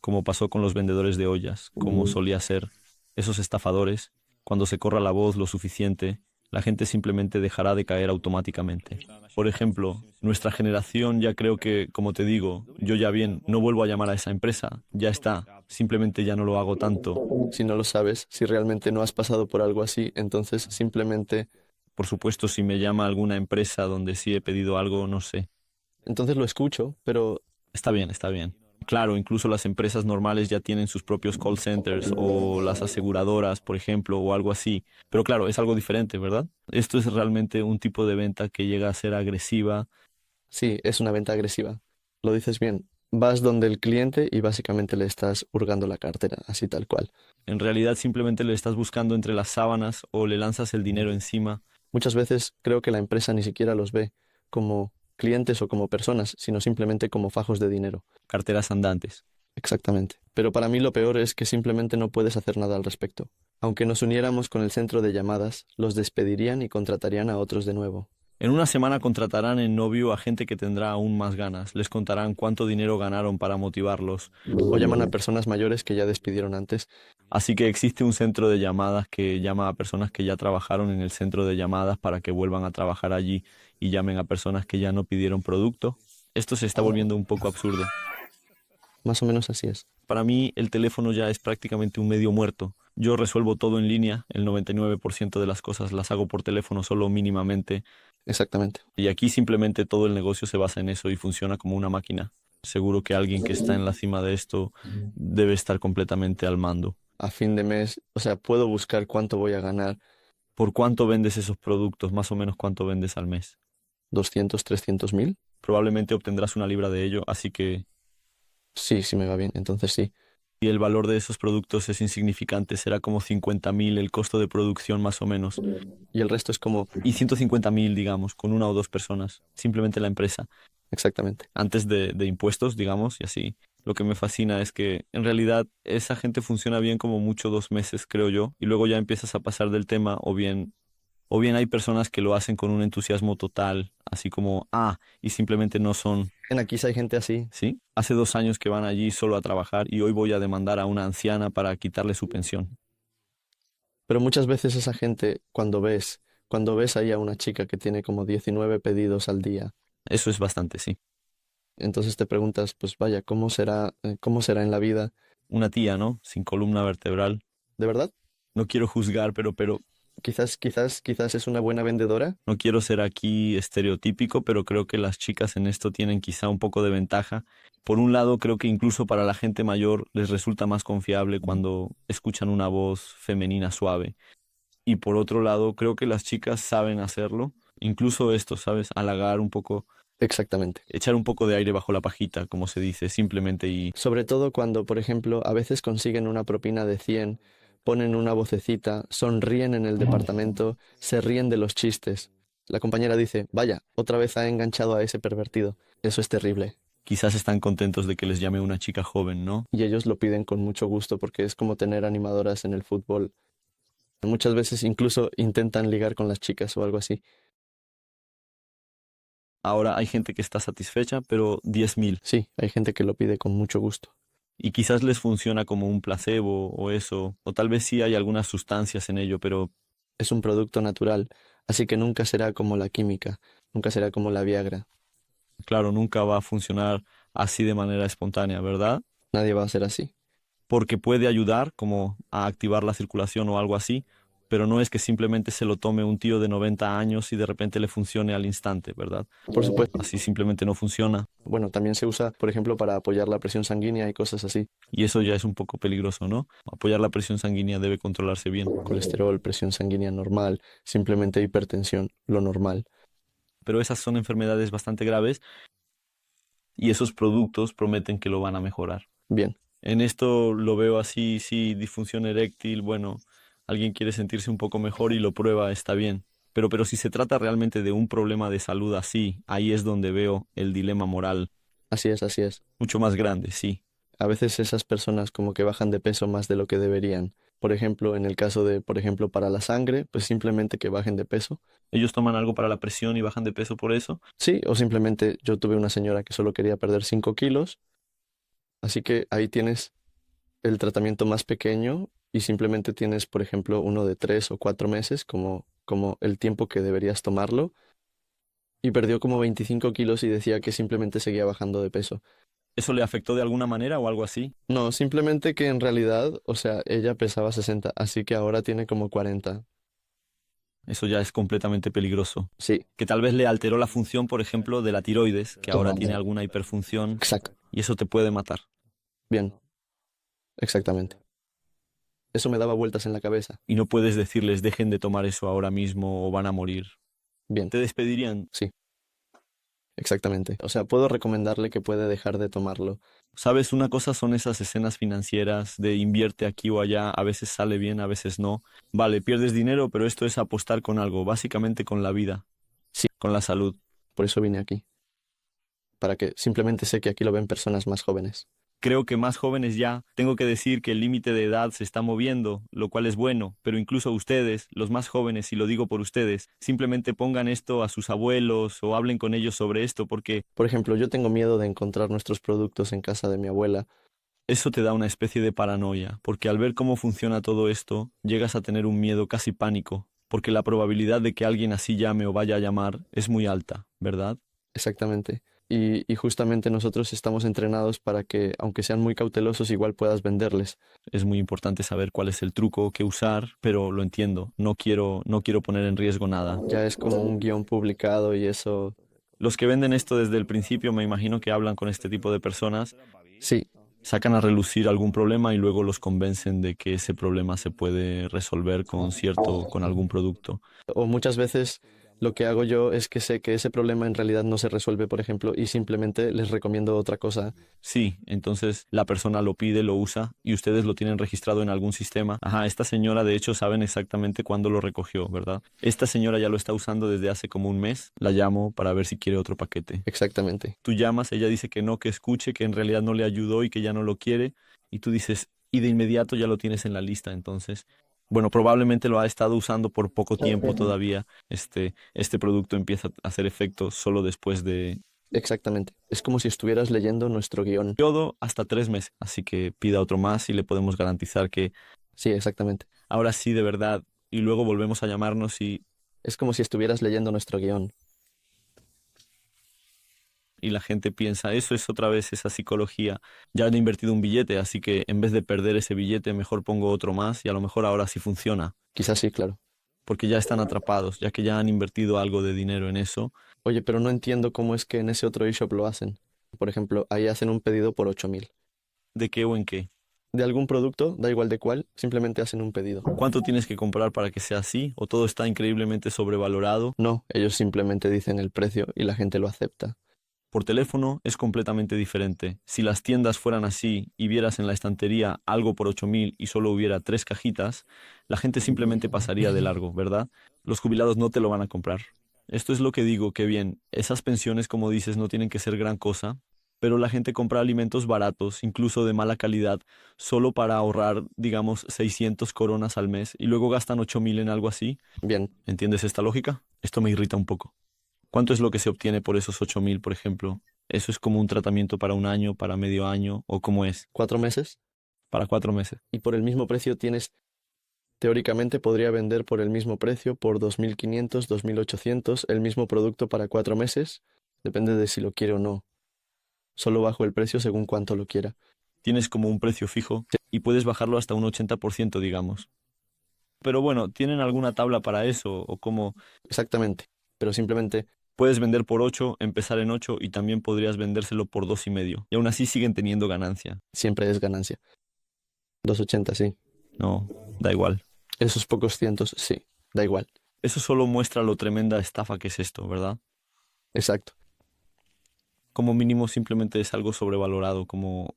como pasó con los vendedores de ollas, como solía ser. Esos estafadores, cuando se corra la voz lo suficiente, la gente simplemente dejará de caer automáticamente. Por ejemplo, nuestra generación ya creo que, como te digo, yo ya bien, no vuelvo a llamar a esa empresa, ya está, simplemente ya no lo hago tanto. Si no lo sabes, si realmente no has pasado por algo así, entonces simplemente, Por supuesto, si me llama alguna empresa donde sí he pedido algo, no sé. entonces lo escucho, pero Está bien, está bien. Claro, incluso las empresas normales ya tienen sus propios call centers o las aseguradoras, por ejemplo, o algo así. Pero claro, es algo diferente, ¿verdad? Esto es realmente un tipo de venta que llega a ser agresiva. sí, es una venta agresiva. Lo dices bien. Vas donde el cliente y básicamente le estás hurgando la cartera, así tal cual. En realidad simplemente le estás buscando entre las sábanas o le lanzas el dinero encima. Muchas veces creo que la empresa ni siquiera los ve como clientes o como personas, sino simplemente como fajos de dinero. Carteras andantes. Exactamente. Pero para mí lo peor es que simplemente no puedes hacer nada al respecto. Aunque nos uniéramos con el centro de llamadas, los despedirían y contratarían a otros de nuevo. En una semana contratarán en novio a gente que tendrá aún más ganas. Les contarán cuánto dinero ganaron para motivarlos. O llaman a personas mayores que ya despidieron antes. Así que existe un centro de llamadas que llama a personas que ya trabajaron en el centro de llamadas para que vuelvan a trabajar allí y llamen a personas que ya no pidieron producto. Esto se está volviendo un poco absurdo. Más o menos así es. Para mí el teléfono ya es prácticamente un medio muerto. Yo resuelvo todo en línea, el 99% de las cosas las hago por teléfono solo mínimamente Exactamente. y aquí simplemente todo el negocio se basa en eso y funciona como una máquina. Seguro que alguien que está en la cima de esto debe estar completamente al mando. A fin de mes, o sea, puedo buscar cuánto voy a ganar. ¿Por cuánto vendes esos productos? Más o menos cuánto vendes al mes. 200, 300 mil. Probablemente obtendrás una libra de ello, así que Sí, sí me va bien. Entonces sí. si el valor de esos productos es insignificante, será como 50.000 el costo de producción más o menos. Y el resto es como, Y 150.000, digamos, con una o dos personas, simplemente la empresa, exactamente. antes de impuestos, digamos, y así. Lo que me fascina es que en realidad esa gente funciona bien como mucho 2 meses, creo yo, y luego ya empiezas a pasar del tema o bien hay personas que lo hacen con un entusiasmo total, así como, y simplemente no son. En aquí sí hay gente así. ¿Sí? Hace 2 años que van allí solo a trabajar y hoy voy a demandar a una anciana para quitarle su pensión. Pero muchas veces esa gente, cuando ves ahí a una chica que tiene como 19 pedidos al día, Eso es bastante, sí. entonces te preguntas, pues vaya, ¿cómo será en la vida? Una tía, ¿no? Sin columna vertebral. ¿De verdad? No quiero juzgar, pero Quizás es una buena vendedora. no quiero ser aquí estereotípico, pero creo que las chicas en esto tienen quizá un poco de ventaja. Por un lado, creo que incluso para la gente mayor les resulta más confiable cuando escuchan una voz femenina suave. Y por otro lado, creo que las chicas saben hacerlo. Incluso esto, ¿sabes? Halagar un poco, Exactamente. echar un poco de aire bajo la pajita, como se dice, simplemente y Sobre todo cuando, por ejemplo, a veces consiguen una propina de 100, ponen una vocecita, sonríen en el departamento, se ríen de los chistes. La compañera dice, vaya, otra vez ha enganchado a ese pervertido. Eso es terrible. quizás están contentos de que les llame una chica joven, ¿no? Y ellos lo piden con mucho gusto porque es como tener animadoras en el fútbol. Muchas veces incluso intentan ligar con las chicas o algo así. Ahora hay gente que está satisfecha, pero 10.000. Sí, hay gente que lo pide con mucho gusto. Y quizás les funciona como un placebo o eso, o tal vez sí hay algunas sustancias en ello, pero Es un producto natural, así que nunca será como la química, nunca será como la Viagra. claro, nunca va a funcionar así de manera espontánea, ¿verdad? Nadie va a ser así. Porque puede ayudar como a activar la circulación o algo así, pero no es que simplemente se lo tome un tío de 90 años y de repente le funcione al instante, ¿verdad? Por supuesto. Así simplemente no funciona Bueno, también se usa, por ejemplo, para apoyar la presión sanguínea y cosas así. y eso ya es un poco peligroso, ¿no? Apoyar la presión sanguínea debe controlarse bien, Colesterol, presión sanguínea normal, simplemente hipertensión, lo normal. pero esas son enfermedades bastante graves y esos productos prometen que lo van a mejorar. Bien, En esto lo veo así, sí, disfunción eréctil, bueno, alguien quiere sentirse un poco mejor y lo prueba, está bien. Pero si se trata realmente de un problema de salud así, ahí es donde veo el dilema moral así es, así es. mucho más grande, sí. A veces esas personas como que bajan de peso más de lo que deberían. Por ejemplo, en el caso de, por ejemplo, para la sangre, pues simplemente que bajen de peso. Ellos toman algo para la presión y bajan de peso por eso. Sí, o simplemente yo tuve una señora que solo quería perder 5 kilos, así que ahí tienes el tratamiento más pequeño y simplemente tienes, por ejemplo, uno de 3 o 4 meses como el tiempo que deberías tomarlo y perdió como 25 kilos y decía que simplemente seguía bajando de peso. ¿Eso le afectó de alguna manera o algo así? No, simplemente que en realidad, o sea, ella pesaba 60, así que ahora tiene como 40. Eso ya es completamente peligroso. Sí, Que tal vez le alteró la función, por ejemplo, de la tiroides, que ahora tiene totalmente. alguna hiperfunción Exacto. y eso te puede matar. Bien, exactamente. Eso me daba vueltas en la cabeza. Y no puedes decirles dejen de tomar eso ahora mismo o van a morir. Bien, Te despedirían. sí, exactamente. O sea, puedo recomendarle que puede dejar de tomarlo. Sabes, una cosa son esas escenas financieras de invierte aquí o allá, a veces sale bien, a veces no. Vale, pierdes dinero, pero esto es apostar con algo, básicamente con la vida, Sí, con la salud. por eso vine aquí. Para que simplemente sé que aquí lo ven personas más jóvenes. Creo que más jóvenes ya, tengo que decir que el límite de edad se está moviendo, lo cual es bueno, pero incluso ustedes, los más jóvenes, y lo digo por ustedes, simplemente pongan esto a sus abuelos o hablen con ellos sobre esto porque Por ejemplo, yo tengo miedo de encontrar nuestros productos en casa de mi abuela. eso te da una especie de paranoia, porque al ver cómo funciona todo esto, llegas a tener un miedo casi pánico, porque la probabilidad de que alguien así llame o vaya a llamar es muy alta, ¿verdad? Exactamente. Y justamente nosotros estamos entrenados para que, aunque sean muy cautelosos, igual puedas venderles. Es muy importante saber cuál es el truco que usar, pero lo entiendo, no quiero poner en riesgo nada. Ya es como un guión publicado y eso. Los que venden esto desde el principio, me imagino que hablan con este tipo de personas, Sí, sacan a relucir algún problema y luego los convencen de que ese problema se puede resolver con algún producto. o muchas veces lo que hago yo es que sé que ese problema en realidad no se resuelve, por ejemplo, y simplemente les recomiendo otra cosa. Sí, entonces la persona lo pide, lo usa y ustedes lo tienen registrado en algún sistema. Ajá, esta señora de hecho saben exactamente cuándo lo recogió, ¿verdad? Esta señora ya lo está usando desde hace como un mes. La llamo para ver si quiere otro paquete. Exactamente. Tú llamas, ella dice que no, que escuche, que en realidad no le ayudó y que ya no lo quiere. Y tú dices, y de inmediato ya lo tienes en la lista. Entonces, bueno, probablemente lo ha estado usando por poco tiempo todavía. Este producto empieza a hacer efecto solo después de Exactamente. Es como si estuvieras leyendo nuestro guión. periodo hasta 3 meses. Así que pida otro más y le podemos garantizar que Sí, exactamente. ahora sí, de verdad. Y luego volvemos a llamarnos Es como si estuvieras leyendo nuestro guión. y la gente piensa, eso es otra vez esa psicología. Ya han invertido un billete, así que en vez de perder ese billete, mejor pongo otro más y a lo mejor ahora sí funciona. Quizás sí, claro. Porque ya están atrapados, ya que ya han invertido algo de dinero en eso. Oye, pero no entiendo cómo es que en ese otro eShop lo hacen. Por ejemplo, ahí hacen un pedido por 8.000. ¿De qué o en qué? De algún producto, da igual de cuál, simplemente hacen un pedido. ¿Cuánto tienes que comprar para que sea así? ¿O todo está increíblemente sobrevalorado? No, ellos simplemente dicen el precio y la gente lo acepta. Por teléfono es completamente diferente. Si las tiendas fueran así y vieras en la estantería algo por 8.000 y solo hubiera 3 cajitas, la gente simplemente pasaría de largo, ¿verdad? Los jubilados no te lo van a comprar. Esto es lo que digo, que bien, esas pensiones, como dices, no tienen que ser gran cosa, pero la gente compra alimentos baratos, incluso de mala calidad, solo para ahorrar, digamos, 600 coronas al mes y luego gastan 8.000 en algo así. Bien, ¿Entiendes esta lógica? Esto me irrita un poco. ¿Cuánto es lo que se obtiene por esos 8.000, por ejemplo? ¿Eso es como un tratamiento para un año, para medio año, o cómo es? 4 meses Para 4 meses. y por el mismo precio tienes, teóricamente podría vender por el mismo precio, por 2.500, 2.800, el mismo producto para 4 meses. Depende de si lo quiere o no. Solo bajo el precio según cuánto lo quiera. Tienes como un precio fijo y puedes bajarlo hasta un 80%, digamos. Pero bueno, ¿tienen alguna tabla para eso? ¿O cómo? Exactamente. Pero simplemente Puedes vender por 8, empezar en 8 y también podrías vendérselo por 2,5. Y aún así siguen teniendo ganancia. siempre es ganancia. 2.80, sí. No, da igual. Esos pocos cientos, sí. Da igual. Eso solo muestra lo tremenda estafa que es esto, ¿verdad? Exacto. Como mínimo simplemente es algo sobrevalorado, como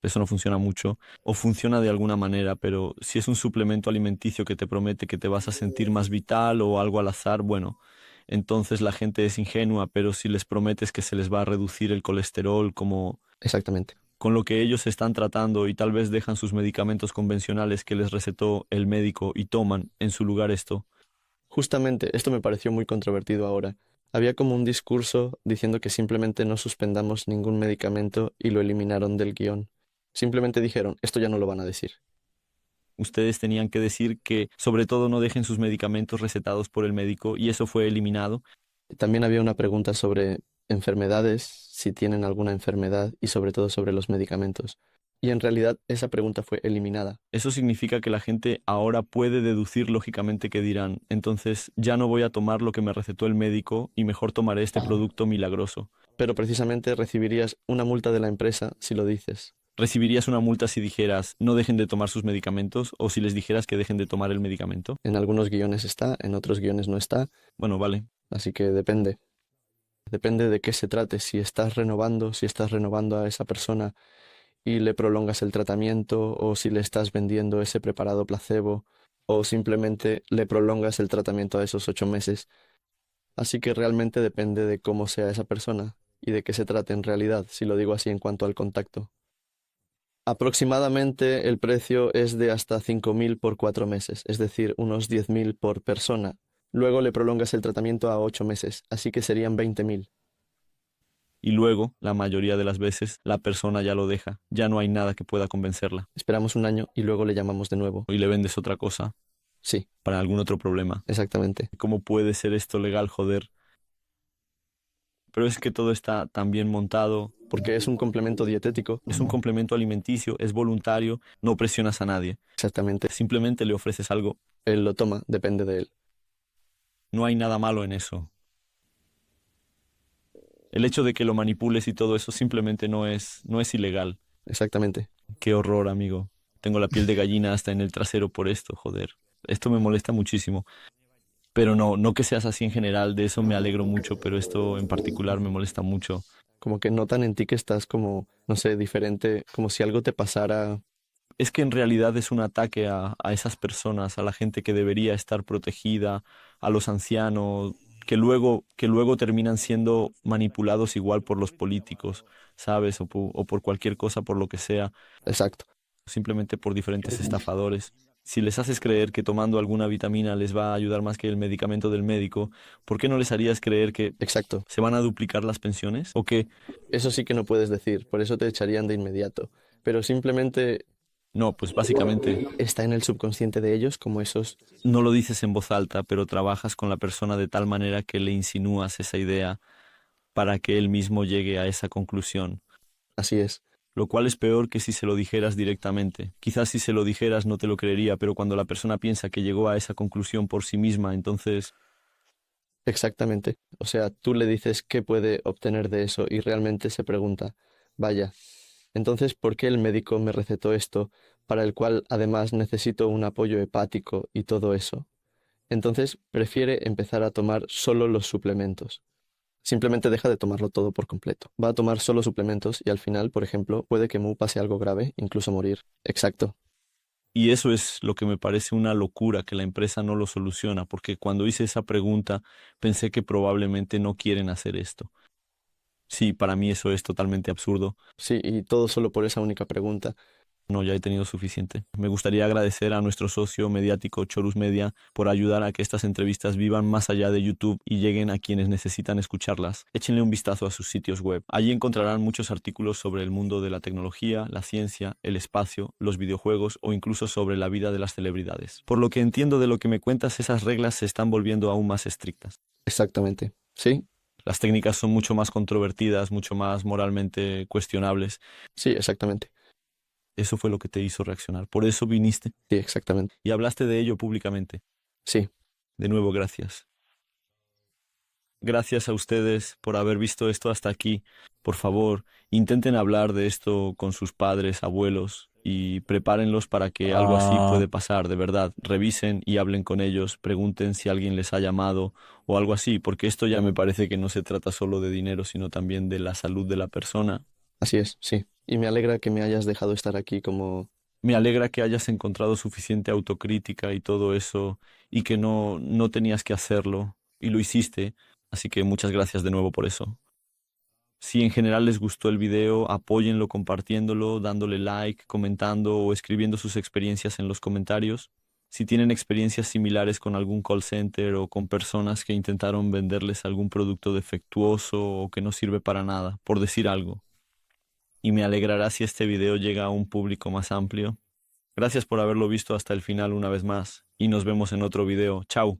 eso no funciona mucho, o funciona de alguna manera, pero si es un suplemento alimenticio que te promete que te vas a sentir más vital o algo al azar, bueno, entonces la gente es ingenua, pero si les prometes que se les va a reducir el colesterol, como Exactamente. con lo que ellos están tratando y tal vez dejan sus medicamentos convencionales que les recetó el médico y toman en su lugar esto. Justamente, esto me pareció muy controvertido ahora. Había como un discurso diciendo que simplemente no suspendamos ningún medicamento y lo eliminaron del guión. Simplemente dijeron, esto ya no lo van a decir. Ustedes tenían que decir que sobre todo no dejen sus medicamentos recetados por el médico y eso fue eliminado. También había una pregunta sobre enfermedades, si tienen alguna enfermedad y sobre todo sobre los medicamentos. Y en realidad esa pregunta fue eliminada. Eso significa que la gente ahora puede deducir lógicamente que dirán, entonces ya no voy a tomar lo que me recetó el médico y mejor tomaré este producto milagroso. Pero precisamente recibirías una multa de la empresa si lo dices. ¿Recibirías una multa si dijeras no dejen de tomar sus medicamentos o si les dijeras que dejen de tomar el medicamento? En algunos guiones está, en otros guiones no está, Bueno, vale. así que depende. Depende de qué se trate, si estás renovando a esa persona y le prolongas el tratamiento o si le estás vendiendo ese preparado placebo o simplemente le prolongas el tratamiento a esos 8 meses. Así que realmente depende de cómo sea esa persona y de qué se trate en realidad, si lo digo así en cuanto al contacto. Aproximadamente el precio es de hasta 5.000 por 4 meses, es decir, unos 10.000 por persona. Luego le prolongas el tratamiento a 8 meses, así que serían 20.000. Y luego, la mayoría de las veces, la persona ya lo deja, ya no hay nada que pueda convencerla. Esperamos un año y luego le llamamos de nuevo. Y le vendes otra cosa Sí, para algún otro problema. exactamente. ¿Cómo puede ser esto legal, joder? Pero es que todo está tan bien montado. Porque es un complemento dietético. Es un complemento alimenticio, es voluntario, no presionas a nadie. Exactamente. Simplemente le ofreces algo. Él lo toma, depende de él. No hay nada malo en eso. El hecho de que lo manipules y todo eso simplemente no es ilegal. Exactamente. Qué horror, amigo. Tengo la piel de gallina hasta en el trasero por esto, joder. Esto me molesta muchísimo. Pero no, no que seas así en general, de eso me alegro mucho, pero esto en particular me molesta mucho. Como que notan en ti que estás como, no sé, diferente, como si algo te pasara. Es que en realidad es un ataque a esas personas, a la gente que debería estar protegida, a los ancianos, que luego terminan siendo manipulados igual por los políticos, ¿sabes? O por cualquier cosa, por lo que sea, Exacto, simplemente por diferentes estafadores. Si les haces creer que tomando alguna vitamina les va a ayudar más que el medicamento del médico, ¿por qué no les harías creer que exacto. se van a duplicar las pensiones? ¿O que Eso sí que no puedes decir, por eso te echarían de inmediato. Pero simplemente no? Pues básicamente está en el subconsciente de ellos como esos. no lo dices en voz alta, pero trabajas con la persona de tal manera que le insinúas esa idea para que él mismo llegue a esa conclusión. Así es. Lo cual es peor que si se lo dijeras directamente. Quizás si se lo dijeras no te lo creería, pero cuando la persona piensa que llegó a esa conclusión por sí misma, entonces Exactamente. O sea, tú le dices qué puede obtener de eso y realmente se pregunta, vaya, entonces, ¿por qué el médico me recetó esto para el cual además necesito un apoyo hepático y todo eso? Entonces, prefiere empezar a tomar solo los suplementos. Simplemente deja de tomarlo todo por completo. Va a tomar solo suplementos y al final, por ejemplo, puede que Mu pase algo grave, incluso morir. Exacto. y eso es lo que me parece una locura, que la empresa no lo soluciona, porque cuando hice esa pregunta pensé que probablemente no quieren hacer esto. Sí, para mí eso es totalmente absurdo. Sí, y todo solo por esa única pregunta. No, ya he tenido suficiente. Me gustaría agradecer a nuestro socio mediático Chorus Media por ayudar a que estas entrevistas vivan más allá de YouTube y lleguen a quienes necesitan escucharlas. Échenle un vistazo a sus sitios web. Allí encontrarán muchos artículos sobre el mundo de la tecnología, la ciencia, el espacio, los videojuegos o incluso sobre la vida de las celebridades. Por lo que entiendo de lo que me cuentas, esas reglas se están volviendo aún más estrictas. Exactamente. Sí, Las técnicas son mucho más controvertidas, mucho más moralmente cuestionables. sí, exactamente. Eso fue lo que te hizo reaccionar. Por eso viniste Sí, exactamente. y hablaste de ello públicamente. Sí, De nuevo, gracias. Gracias a ustedes por haber visto esto hasta aquí. Por favor, intenten hablar de esto con sus padres, abuelos y prepárenlos para que algo así puede pasar, de verdad. Revisen y hablen con ellos, pregunten si alguien les ha llamado o algo así, porque esto ya me parece que no se trata solo de dinero, sino también de la salud de la persona. así es, sí. Y me alegra que me hayas dejado estar aquí como... Me alegra que hayas encontrado suficiente autocrítica y todo eso y que no tenías que hacerlo y lo hiciste. Así que muchas gracias de nuevo por eso. Si en general les gustó el video, apóyenlo compartiéndolo, dándole like, comentando o escribiendo sus experiencias en los comentarios. Si tienen experiencias similares con algún call center o con personas que intentaron venderles algún producto defectuoso o que no sirve para nada, por decir algo. Y me alegrará si este video llega a un público más amplio. Gracias por haberlo visto hasta el final una vez más y nos vemos en otro video. Chao.